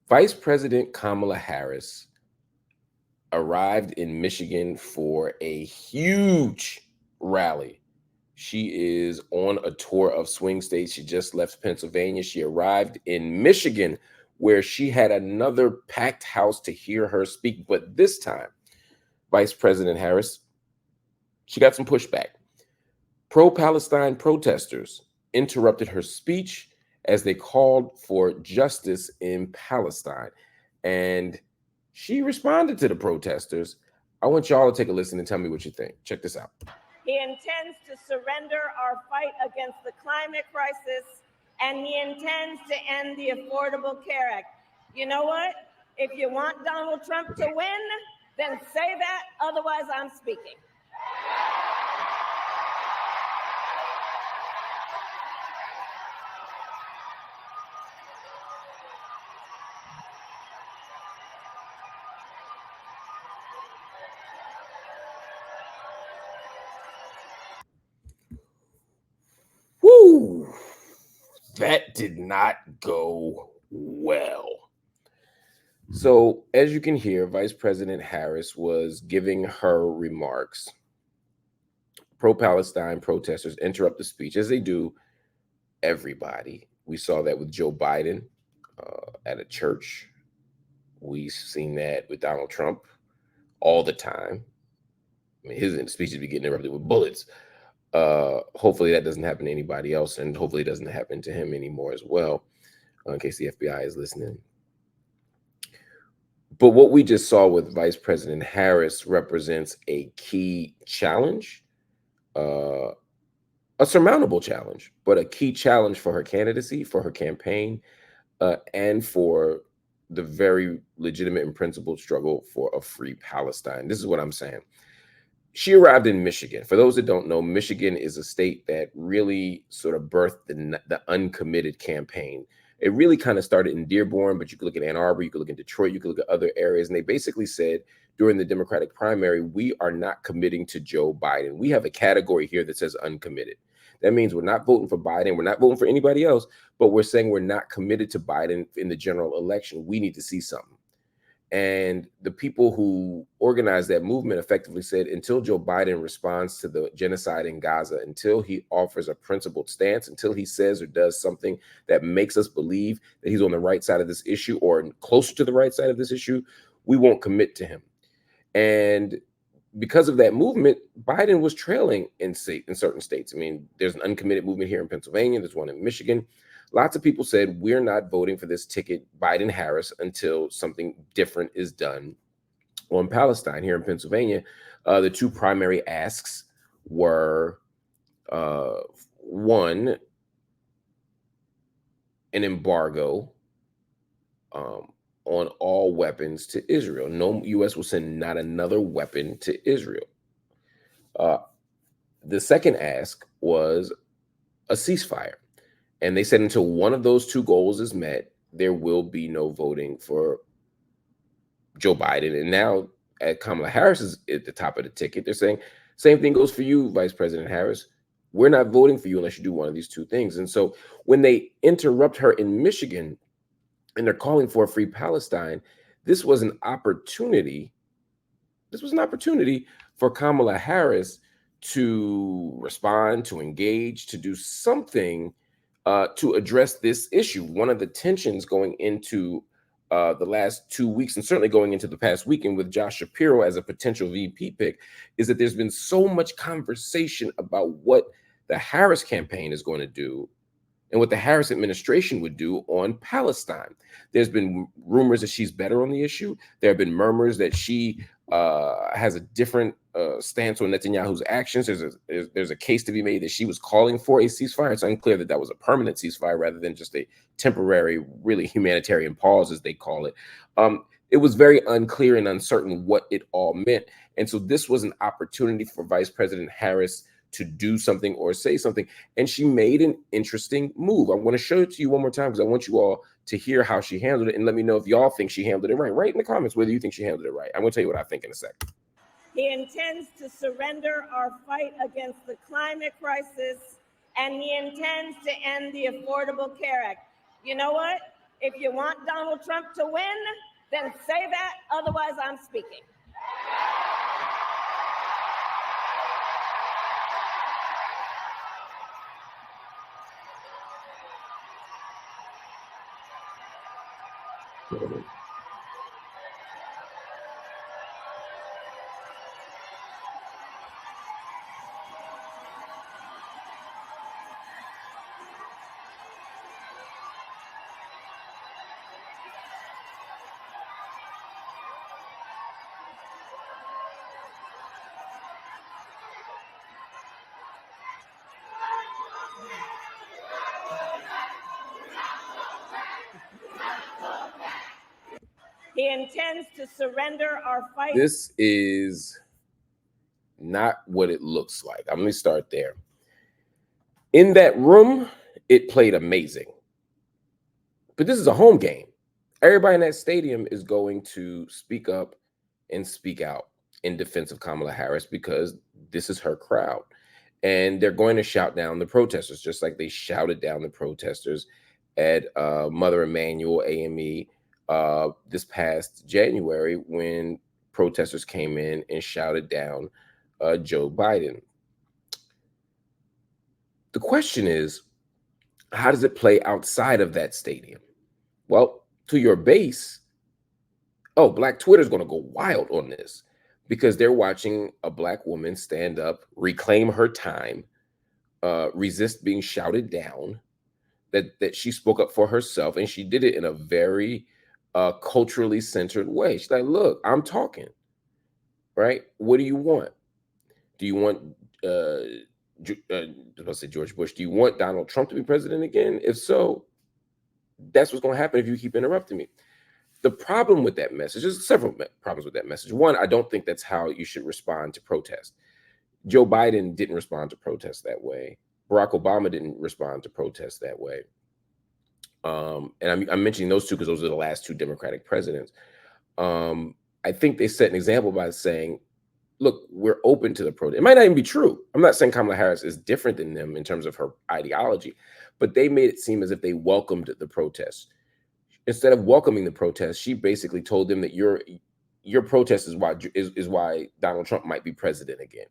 Vice President Kamala Harris arrived in Michigan for a huge rally. She is on a tour of swing states. She just left Pennsylvania. She arrived in Michigan, where she had another packed house to hear her speak. But this time, Vice President Harris, she got some pushback. Pro-Palestine protesters interrupted her speech as they called for justice in Palestine. And she responded to the protesters. I want y'all to take a listen and tell me what you think. Check this out. He intends to surrender our fight against the climate crisis, and he intends to end the Affordable Care Act. You know what? If you want Donald Trump to win, then say that, otherwise I'm speaking. Woo! That did not go well. So, as you can hear, Vice President Harris was giving her remarks. Pro-Palestine protesters interrupt the speech, as they do everybody. We saw that with Joe Biden at a church. We've seen that with Donald Trump all the time. I mean, his speeches be getting interrupted with bullets. Hopefully that doesn't happen to anybody else, and hopefully it doesn't happen to him anymore as well, in case the FBI is listening. But what we just saw with Vice President Harris represents a key challenge, a surmountable challenge, but a key challenge for her candidacy, for her campaign, and for the very legitimate and principled struggle for a free Palestine. This is what I'm saying. She arrived in Michigan. For those that don't know, Michigan is a state that really sort of birthed the uncommitted campaign. It really kind of started in Dearborn, but you could look at Ann Arbor, you could look at Detroit, you could look at other areas. And they basically said during the Democratic primary, we are not committing to Joe Biden. We have a category here that says uncommitted. That means we're not voting for Biden. We're not voting for anybody else, but we're saying we're not committed to Biden in the general election. We need to see something. And the people who organized that movement effectively said, until Joe Biden responds to the genocide in Gaza, until he offers a principled stance, until he says or does something that makes us believe that he's on the right side of this issue or closer to the right side of this issue, we won't commit to him. And because of that movement, Biden was trailing in certain states. I mean, there's an uncommitted movement here in Pennsylvania. There's one in Michigan. Lots of people said, we're not voting for this ticket, Biden-Harris, until something different is done on Palestine. Here in Pennsylvania, the two primary asks were, one, an embargo on all weapons to Israel. No U.S. will send not another weapon to Israel. The second ask was a ceasefire. And they said until one of those two goals is met, there will be no voting for Joe Biden. And now Kamala Harris is at the top of the ticket. They're saying, same thing goes for you, Vice President Harris. We're not voting for you unless you do one of these two things. And so when they interrupt her in Michigan and they're calling for a free Palestine, this was an opportunity. This was an opportunity for Kamala Harris to respond, to engage, to do something to address this issue. One of the tensions going into the last 2 weeks, and certainly going into the past weekend with Josh Shapiro as a potential VP pick, is that there's been so much conversation about what the Harris campaign is going to do and what the Harris administration would do on Palestine. There's been rumors that she's better on the issue. There have been murmurs that she has a different stance on Netanyahu's actions. There's a case to be made that she was calling for a ceasefire. It's unclear that that was a permanent ceasefire rather than just a temporary, really humanitarian pause, as they call it. It was very unclear and uncertain what it all meant. And so this was an opportunity for Vice President Harris to do something or say something. And she made an interesting move. I want to show it to you one more time because I want you all to hear how she handled it. And let me know if y'all think she handled it right. Write in the comments whether you think she handled it right. I'm going to tell you what I think in a second. He intends to surrender our fight against the climate crisis, and he intends to end the Affordable Care Act. You know what? If you want Donald Trump to win, then say that, otherwise I'm speaking. He intends to surrender our fight. This is not what it looks like. I'm going to start there. In that room, it played amazing. But this is a home game. Everybody in that stadium is going to speak up and speak out in defense of Kamala Harris because this is her crowd. And they're going to shout down the protesters, just like they shouted down the protesters at Mother Emanuel AME this past January when protesters came in and shouted down Joe Biden. The question is, how does it play outside of that stadium? Well, to your base, Black Twitter is going to go wild on this because they're watching a Black woman stand up, reclaim her time, resist being shouted down, that she spoke up for herself, and she did it in a very culturally centered way. She's like, look, I'm talking, right? What do you want? Do you want, let's say George Bush, do you want Donald Trump to be president again? If so, that's what's going to happen if you keep interrupting me. The problem with that message, there's several problems with that message. One, I don't think that's how you should respond to protest. Joe Biden didn't respond to protest that way. Barack Obama didn't respond to protest that way. And I'm mentioning those two because those are the last two Democratic presidents. I think they set an example by saying, look, we're open to the protest. It might not even be true. I'm not saying Kamala Harris is different than them in terms of her ideology, but they made it seem as if they welcomed the protests. Instead of welcoming the protest, she basically told them that your protest is why Donald Trump might be president again.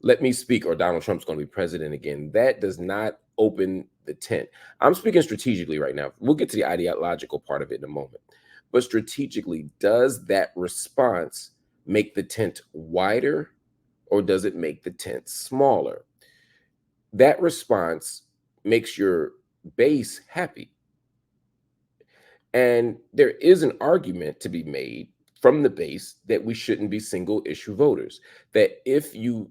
Let me speak, or Donald Trump's going to be president again. That does not open the tent. I'm speaking strategically right now. We'll get to the ideological part of it in a moment. But strategically, does that response make the tent wider, or does it make the tent smaller? That response makes your base happy. And there is an argument to be made from the base that we shouldn't be single issue voters, that if you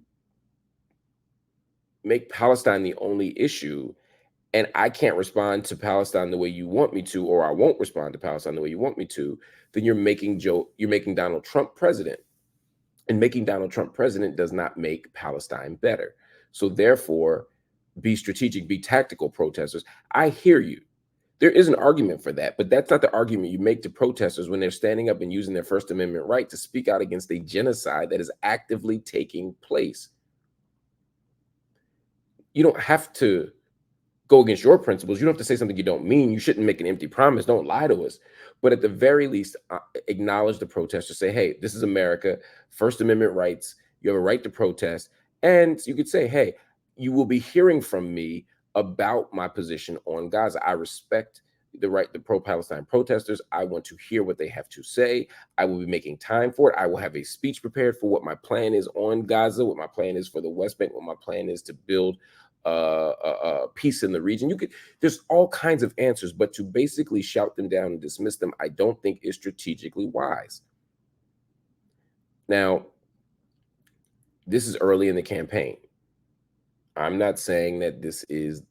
make Palestine the only issue and I can't respond to Palestine the way you want me to, or I won't respond to Palestine the way you want me to, then you're making Donald Trump president. And making Donald Trump president does not make Palestine better. So therefore, be strategic, be tactical, protesters. I hear you. There is an argument for that, but that's not the argument you make to protesters when they're standing up and using their First Amendment right to speak out against a genocide that is actively taking place. You don't have to go against your principles. You don't have to say something you don't mean. You shouldn't make an empty promise. Don't lie to us. But at the very least, acknowledge the protesters. Say, hey, this is America, First Amendment rights. You have a right to protest. And you could say, hey, you will be hearing from me about my position on Gaza. I respect the pro-Palestine protesters. I want to hear what they have to say. I will be making time for it. I will have a speech prepared for what my plan is on Gaza, what my plan is for the West Bank, what my plan is to build peace in the region. There's all kinds of answers, but to basically shout them down and dismiss them, I don't think is strategically wise. Now, this is early in the campaign. I'm not saying that this is,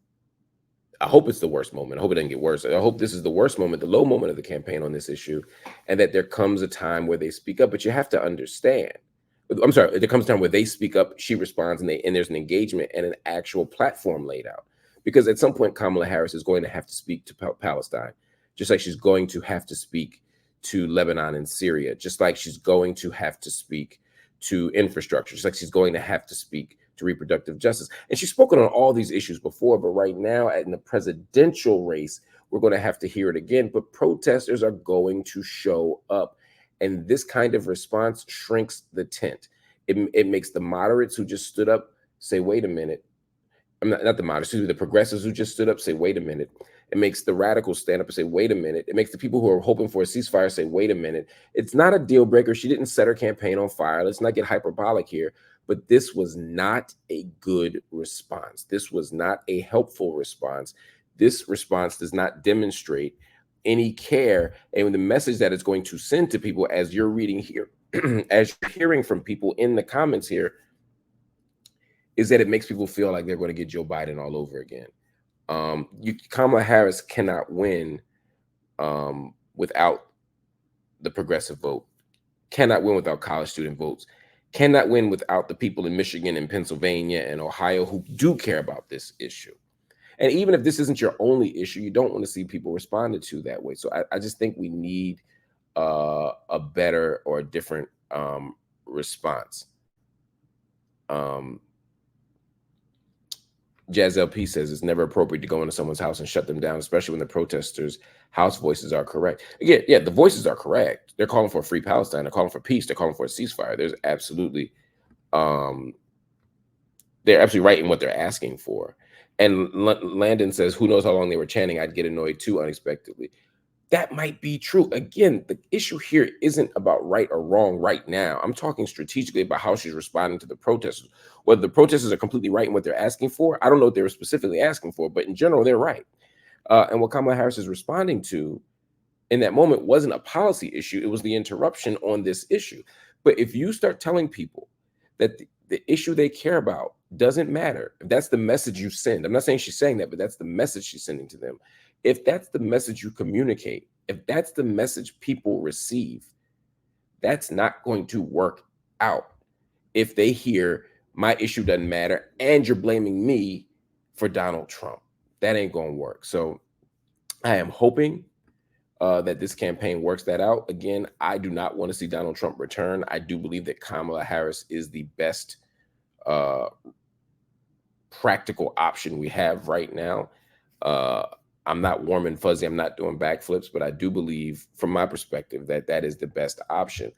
I hope it's the worst moment. I hope it doesn't get worse. I hope this is the worst moment, the low moment of the campaign on this issue, and that there comes a time where they speak up. But you have to understand, I'm sorry, there comes a time where they speak up, she responds, and there's an engagement and an actual platform laid out. Because at some point, Kamala Harris is going to have to speak to Palestine, just like she's going to have to speak to Lebanon and Syria, just like she's going to have to speak to infrastructure, just like she's going to have to speak to reproductive justice. And she's spoken on all these issues before, but right now in the presidential race, we're going to have to hear it again. But protesters are going to show up. And this kind of response shrinks the tent. It makes the moderates who just stood up say, wait a minute. I'm not the moderates, excuse me, the progressives who just stood up say, wait a minute. It makes the radicals stand up and say, wait a minute. It makes the people who are hoping for a ceasefire say, wait a minute. It's not a deal breaker. She didn't set her campaign on fire. Let's not get hyperbolic here. But this was not a good response. This was not a helpful response. This response does not demonstrate any care. And the message that it's going to send to people, as you're reading here, as you're hearing from people in the comments here, is that it makes people feel like they're going to get Joe Biden all over again. Kamala Harris cannot win without the progressive vote, cannot win without college student votes, cannot win without the people in Michigan and Pennsylvania and Ohio who do care about this issue. And even if this isn't your only issue, you don't want to see people responded to that way. So I just think we need a better or a different response. Jazz LP says it's never appropriate to go into someone's house and shut them down, especially when the protesters' house voices are correct. Again, yeah, the voices are correct. They're calling for a free Palestine. They're calling for peace. They're calling for a ceasefire. There's absolutely, they're absolutely right in what they're asking for. And Landon says, who knows how long they were chanting, I'd get annoyed too unexpectedly. That might be true. Again, the issue here isn't about right or wrong right now. I'm talking strategically about how she's responding to the protesters. Whether the protesters are completely right in what they're asking for, I don't know what they were specifically asking for, but in general, they're right. And what Kamala Harris is responding to in that moment wasn't a policy issue. It was the interruption on this issue. But if you start telling people that the issue they care about doesn't matter, if that's the message you send, I'm not saying she's saying that, but that's the message she's sending to them. If that's the message you communicate, if that's the message people receive, that's not going to work out. If they hear my issue doesn't matter and you're blaming me for Donald Trump, that ain't going to work. So I am hoping that this campaign works that out. Again, I do not want to see Donald Trump return. I do believe that Kamala Harris is the best practical option we have right now. I'm not warm and fuzzy. I'm not doing backflips, but I do believe, from my perspective, that that is the best option.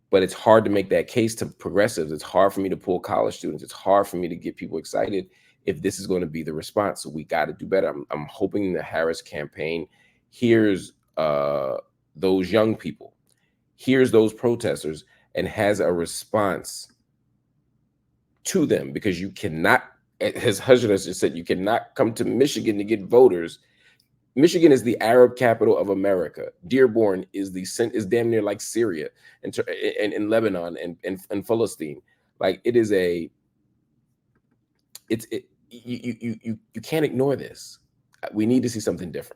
But it's hard to make that case to progressives. It's hard for me to pull college students. It's hard for me to get people excited if this is going to be the response. So we got to do better. I'm hoping the Harris campaign hears those young people, hears those protesters, and has a response to them, because you cannot, as Hudson has just said, you cannot come to Michigan to get voters. Michigan is the Arab capital of America. Dearborn is damn near like Syria and in Lebanon and Palestine. Like it is you can't ignore this. We need to see something different.